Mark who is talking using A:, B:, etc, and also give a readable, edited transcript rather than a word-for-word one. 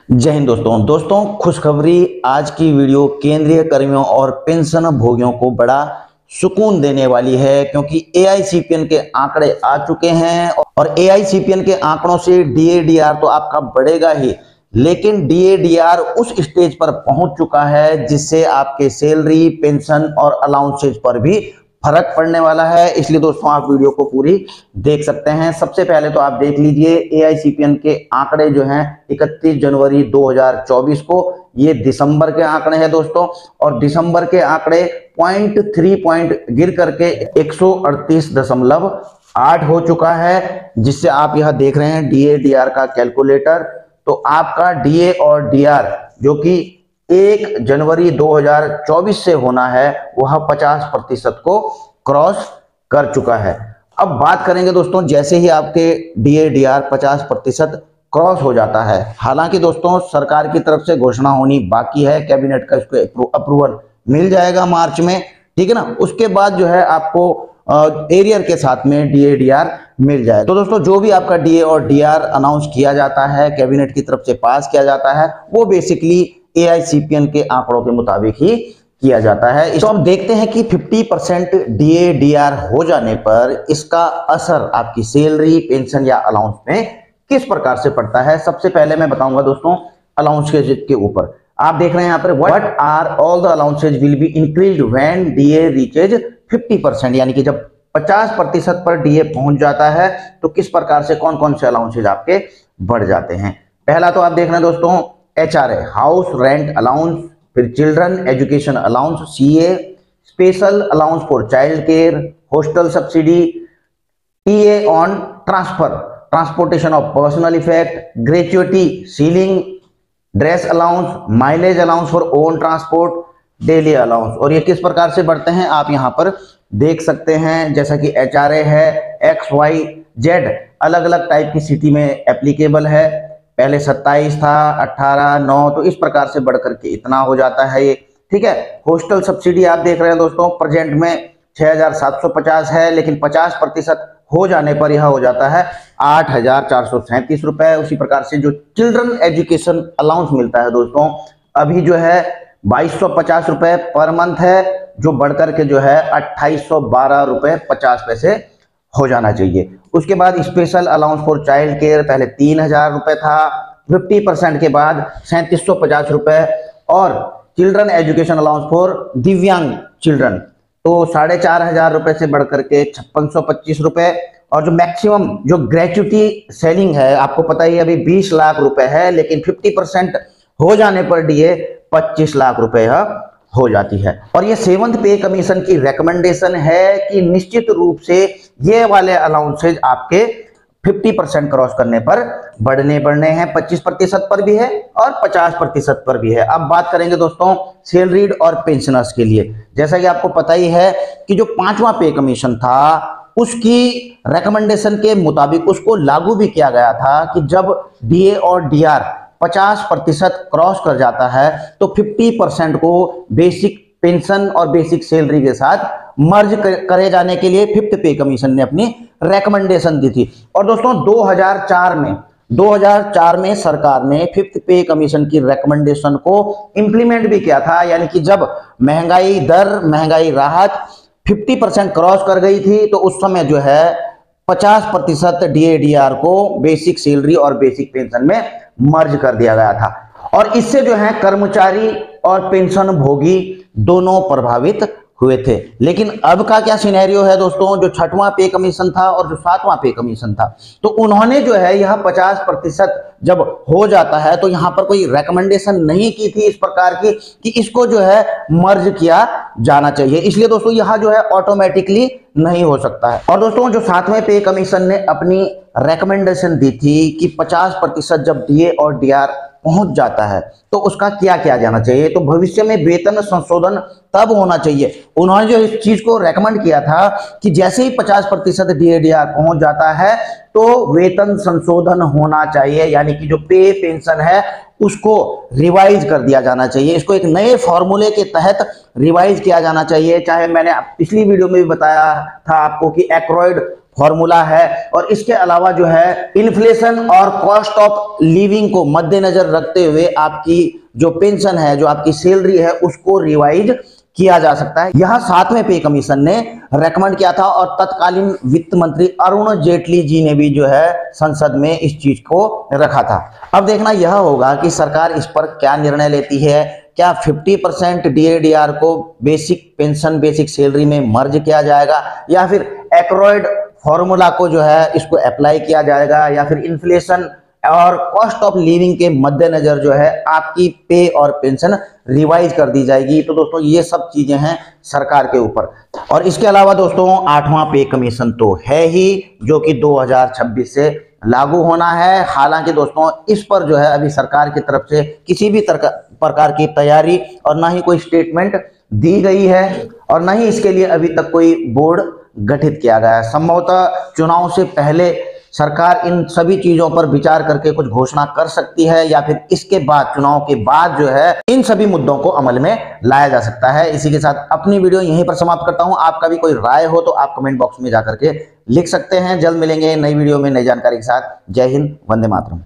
A: जय हिंद दोस्तों खुशखबरी। आज की वीडियो केंद्रीय कर्मियों और पेंशन भोगियों को बड़ा सुकून देने वाली है, क्योंकि एआईसीपीएन के आंकड़े आ चुके हैं और एआईसीपीएन के आंकड़ों से डीएडीआर तो आपका बढ़ेगा ही, लेकिन डीएडीआर उस स्टेज पर पहुंच चुका है जिससे आपके सैलरी, पेंशन और अलाउंसेज पर भी फर्क पड़ने वाला है। इसलिए दोस्तों आप वीडियो को पूरी देख सकते हैं। सबसे पहले तो आप देख लीजिए एआईसीपीएन के आंकड़े जो हैं 31 जनवरी 2024 को, ये दिसंबर के आंकड़े हैं दोस्तों, और दिसंबर के आंकड़े 0.3 पॉइंट गिर करके 138.8 हो चुका है, जिससे आप यह देख रहे हैं डीएडीआर का कैलकुलेटर। तो आपका डीए और डीआर जो कि 1 जनवरी 2024 से होना है वह 50% को क्रॉस कर चुका है। अब बात करेंगे दोस्तों, जैसे ही आपके डीएडीआर 50% क्रॉस हो जाता है, हालांकि दोस्तों सरकार की तरफ से घोषणा होनी बाकी है, कैबिनेट का इसको अप्रूवल मिल जाएगा मार्च में, ठीक है ना। उसके बाद जो है आपको एरियर के साथ में डीएडीआर मिल जाए। तो दोस्तों जो भी आपका डीए और डीआर अनाउंस किया जाता है, कैबिनेट की तरफ से पास किया जाता है, वो बेसिकली एआईसीपीएन के आंकड़ों के मुताबिक ही किया जाता है। तो अब देखते हैं कि 50% डीएडीआर हो जाने पर इसका असर आपकी सैलरी, पेंशन या अलाउंस में किस प्रकार से पड़ता है। सबसे पहले मैं बताऊंगा दोस्तों अलाउंस के ऊपर। आप देख रहे हैं यहाँ पर what are all the allowances will be increased when DA reaches 50%, यानी कि जब 50% पर डीए पहुंच जाता है तो किस प्रकार से कौन कौन से अलाउंसेज आपके बढ़ जाते हैं। पहला तो आप देख रहे हैं दोस्तों एचआरए, हाउस रेंट अलाउंस, फिर children education allowance CA, special allowance for child care, hostel subsidy, TA on transfer, transportation of personal effect, gratuity ceiling, dress allowance, mileage allowance for own transport, daily allowance. और ये किस प्रकार से बढ़ते हैं आप यहाँ पर देख सकते हैं। जैसा कि एचआरए है XYZ अलग अलग टाइप की सिटी में एप्लीकेबल है। पहले 27 था, 18, 9, तो इस प्रकार से बढ़ करके इतना हो जाता है ये, ठीक है। हॉस्टल सब्सिडी आप देख रहे हैं दोस्तों प्रेजेंट में 6750 है, लेकिन 50% हो जाने पर यह हो जाता है 8437 रुपए। उसी प्रकार से जो चिल्ड्रन एजुकेशन अलाउंस मिलता है दोस्तों अभी जो है 2250 रुपए पर मंथ है, जो बढ़कर के जो है 2812 रुपए 50 पैसे हो जाना चाहिए। उसके बाद special allowance for child care पहले 3000 रुपए था, 50% के बाद 3750 रुपए, और चिल्ड्रन एजुकेशन अलाउंस फॉर दिव्यांग चिल्ड्रन तो 4500 रुपए से बढ़कर के 5625 रुपए। और जो मैक्सिमम जो ग्रेचुइटी सेलिंग है आपको पता ही अभी 20 लाख रुपए है, लेकिन 50% हो जाने पर डीए 25 लाख रुपए हो जाती है। और ये 7th पे कमीशन की रिकमेंडेशन है कि निश्चित रूप से ये वाले अलाउंसेज आपके 50% क्रॉस करने पर बढ़ने हैं। 25% पर भी है और 50% पर भी है। अब बात करेंगे दोस्तों सैलरीड और पेंशनर्स के लिए। जैसा कि आपको पता ही है कि जो 5वां पे कमीशन था उसकी रिकमेंडेशन के मुताबिक उसको लागू भी किया गया था कि जब डीए और डीआर 50% क्रॉस कर जाता है तो 50% को बेसिक पेंशन और बेसिक सैलरी के साथ मर्ज करे जाने के लिए 5th पे कमीशन ने अपनी रिकमेंडेशन दी थी। और दोस्तों 2004 में सरकार ने 5th पे कमीशन की रिकमेंडेशन को इंप्लीमेंट भी किया था, यानी कि जब महंगाई राहत 50% क्रॉस कर गई थी तो उस समय जो है 50% डीएडीआर को बेसिक सैलरी और बेसिक पेंशन में मर्ज कर दिया गया था। और इससे जो है कर्मचारी और पेंशन भोगी दोनों प्रभावित हुए थे। लेकिन अब का क्या सिनेरियो है दोस्तों, जो 6वां पे कमीशन था और जो 7वां पे कमीशन था, तो उन्होंने जो है यह 50% जब हो जाता है तो यहां पर कोई रिकमेंडेशन नहीं की थी इस प्रकार की कि इसको जो है मर्ज किया जाना चाहिए। इसलिए दोस्तों यह जो है ऑटोमेटिकली नहीं हो सकता है। और दोस्तों जो 7वें पे कमीशन ने अपनी रिकमेंडेशन दी थी कि 50% जब डीए और डीआर पहुंच जाता है तो उसका क्या किया जाना चाहिए, तो भविष्य में वेतन संशोधन तब होना चाहिए। उन्होंने जो इस चीज को रेकमेंड किया था कि जैसे ही 50% डीएडीआर पहुंच जाता है तो वेतन संशोधन होना चाहिए, यानी कि जो पे पेंशन है उसको रिवाइज कर दिया जाना चाहिए, इसको एक नए फॉर्मूले के तहत रिवाइज किया जाना चाहिए। चाहे मैंने पिछली वीडियो में भी बताया था आपको कि एक्रोइड फॉर्मूला है। और इसके अलावा जो है इन्फ्लेशन और कॉस्ट ऑफ लिविंग को मद्देनजर रखते हुए आपकी जो पेंशन है, जो आपकी सैलरी है, उसको रिवाइज किया जा सकता है। यह 7वें पे कमीशन ने रेकमेंड किया था और तत्कालीन वित्त मंत्री अरुण जेटली जी ने भी जो है संसद में इस चीज को रखा था। अब देखना यह होगा कि सरकार इस पर क्या निर्णय लेती है। क्या 50% डीएडीआर को बेसिक पेंशन, बेसिक सैलरी में मर्ज किया जाएगा, या फिर एक्रोइड फॉर्मूला को जो है इसको अप्लाई किया जाएगा, या फिर इन्फ्लेशन और कॉस्ट ऑफ लिविंग के मद्देनजर जो है आपकी पे और पेंशन रिवाइज कर दी जाएगी। तो दोस्तों ये सब चीजें हैं सरकार के ऊपर। और इसके अलावा दोस्तों 8वां पे कमीशन तो है ही, जो कि 2026 से लागू होना है। हालांकि दोस्तों इस पर जो है अभी सरकार की तरफ से किसी भी प्रकार की तैयारी और ना ही कोई स्टेटमेंट दी गई है, और ना ही इसके लिए अभी तक कोई बोर्ड गठित किया गया है। संभवतः चुनाव से पहले सरकार इन सभी चीजों पर विचार करके कुछ घोषणा कर सकती है, या फिर इसके बाद, चुनाव के बाद जो है इन सभी मुद्दों को अमल में लाया जा सकता है। इसी के साथ अपनी वीडियो यहीं पर समाप्त करता हूं। आपका भी कोई राय हो तो आप कमेंट बॉक्स में जाकर के लिख सकते हैं। जल्द मिलेंगे नई वीडियो में नई जानकारी के साथ। जय हिंद, वंदे मातरम।